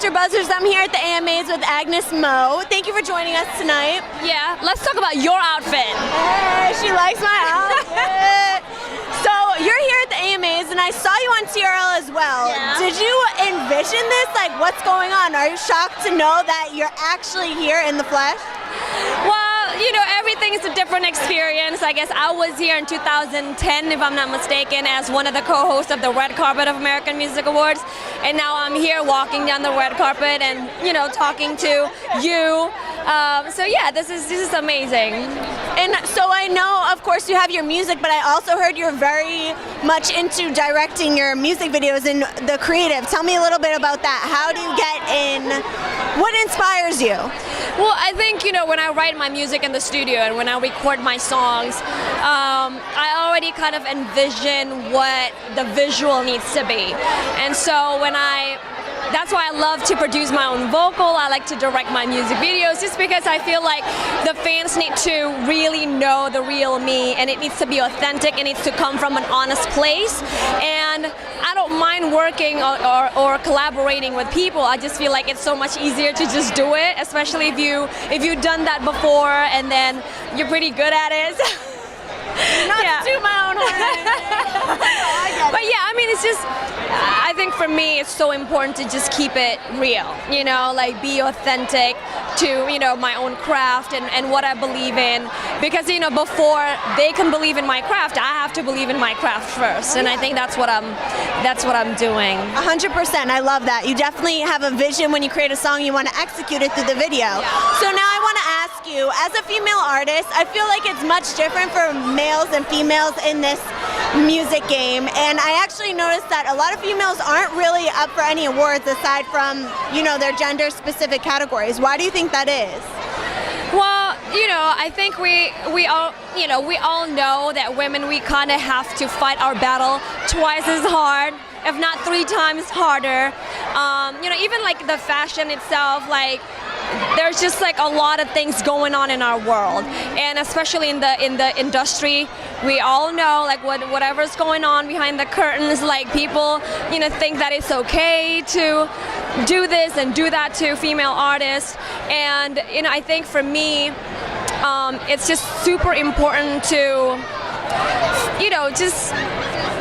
Mr. Buzzers. I'm here at the AMAs with AGNEZ Mo. Thank you for joining us tonight. Yeah, let's talk about your outfit. Hey, she likes my outfit. So you're here at the AMAs, and I saw you on TRL as well. Yeah. Did you envision this? Like, what's going on? Are you shocked to know that you're actually here in the flesh? Well, you know, everything is a different experience. I guess I was here in 2010, if I'm not mistaken, as one of the co-hosts of the red carpet of American Music Awards. And now I'm here walking down the red carpet and, you know, talking to you. So yeah, this is amazing. And so I know, of course, you have your music, but I also heard you're very much into directing your music videos and the creative. Tell me a little bit about that. How do you get in? What inspires you? Well, I think, you know, when I write my music in the studio and when I record my songs, I already kind of envision what the visual needs to be. And so that's why I love to produce my own vocal. I like to direct my music videos just because I feel like the fans need to really know the real me, and it needs to be authentic. It needs to come from an honest place. And I don't mind working or collaborating with people. I just feel like it's so much easier to just do it, especially if you've done that before and then you're pretty good at it. Not to toot my own horn. But yeah, I mean, it's just, I think for me, it's so important to just keep it real, you know, like be authentic to, you know, my own craft and what I believe in. Because, you know, before they can believe in my craft, I have to believe in my craft first. And I think that's what I'm doing. 100%, I love that. You definitely have a vision when you create a song, you want to execute it through the video. Yeah. So now I want to ask you, as a female artist, I feel like it's much different for males and females in this music game, and I actually noticed that a lot of females aren't really up for any awards aside from, you know, their gender specific categories. Why do you think that is? Well, you know, I think we all know that women, we kind of have to fight our battle twice as hard, if not 3 times harder. You know, even like the fashion itself, like there's just like a lot of things going on in our world, and especially in the industry, we all know like whatever's going on behind the curtains. Like people, you know, think that it's okay to do this and do that to female artists, and you know, I think for me, it's just super important to, you know, just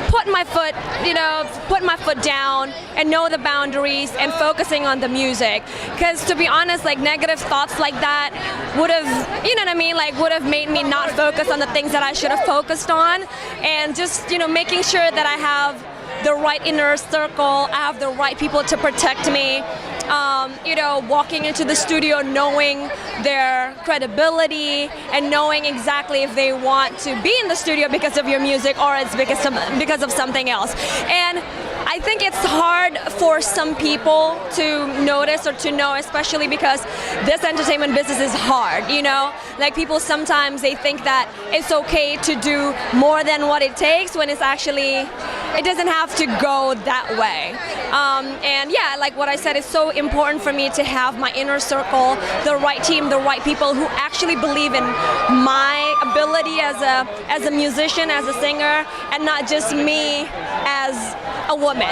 put my foot down and know the boundaries and focusing on the music. Because to be honest, like negative thoughts like that would have, you know what I mean, like would have made me not focus on the things that I should have focused on. And just, you know, making sure that I have the right inner circle, I have the right people to protect me. You know, walking into the studio knowing their credibility and knowing exactly if they want to be in the studio because of your music or it's because of something else. And I think it's hard for some people to notice or to know, especially because this entertainment business is hard, you know? Like people sometimes they think that it's okay to do more than what it takes when it's actually, it doesn't have to go that way. And yeah, like what I said, it's so important for me to have my inner circle, the right team, the right people who actually believe in my ability as a musician, as a singer, and not just me as a woman.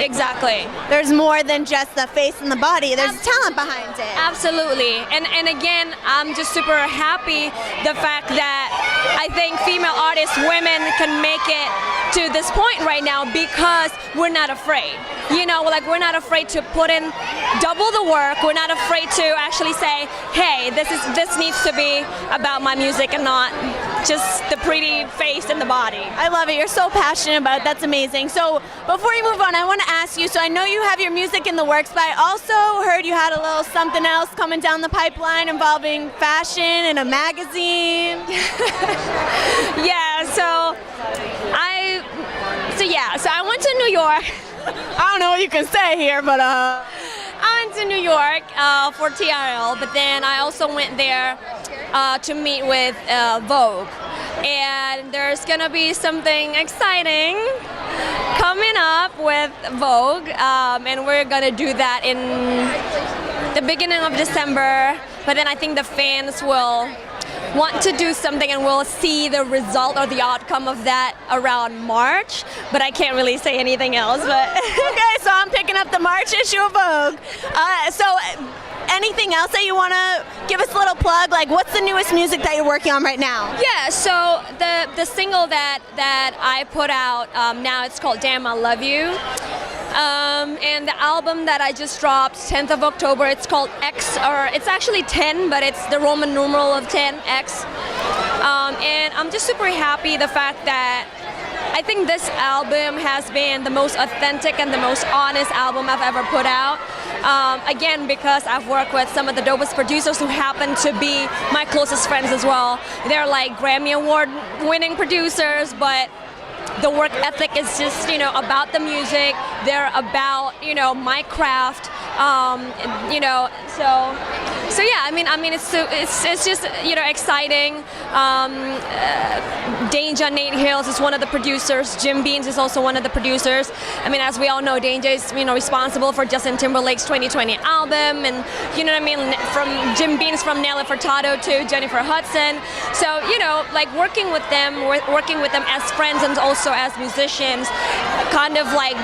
Exactly. There's more than just the face and the body. There's talent behind it. Absolutely. And again, I'm just super happy the fact that I think female artists, women can make it to this point right now because we're not afraid. You know, like we're not afraid to put in double the work. We're not afraid to actually say, hey, this needs to be about my music and not just the pretty face and the body. I love it. You're so passionate about it. That's amazing. So before you move on, I want to ask you, so I know you have your music in the works, but I also heard you had a little something else coming down the pipeline involving fashion and a magazine. Yeah, so I went to New York. I don't know what you can say here, but I went to New York for TRL, but then I also went there to meet with Vogue. And there's gonna be something exciting coming up with Vogue, and we're gonna do that in the beginning of December. But then I think the fans will want to do something, and we'll see the result or the outcome of that around March, but I can't really say anything else. But Okay, so I'm picking up the March issue of Vogue. So anything else that you want to give us a little plug? Like, what's the newest music that you're working on right now? yeah, so the single that I put out now, it's called Damn I Love You. And the album that I just dropped 10th of October, it's called X, or it's actually 10, but it's the Roman numeral of 10, X. And I'm just super happy the fact that I think this album has been the most authentic and the most honest album I've ever put out. Again, because I've worked with some of the dopest producers who happen to be my closest friends as well. They're like Grammy Award winning producers, but the work ethic is just, you know, about the music. They're about, you know, my craft. You know, so yeah. I mean, it's just, you know, exciting. Danger Nate Hills is one of the producers. Jim Beans is also one of the producers. I mean, as we all know, Danger is, you know, responsible for Justin Timberlake's 2020 album, and you know what I mean. From Jim Beans, from Nelly Furtado to Jennifer Hudson. So you know, like working with them as friends and also as musicians, kind of like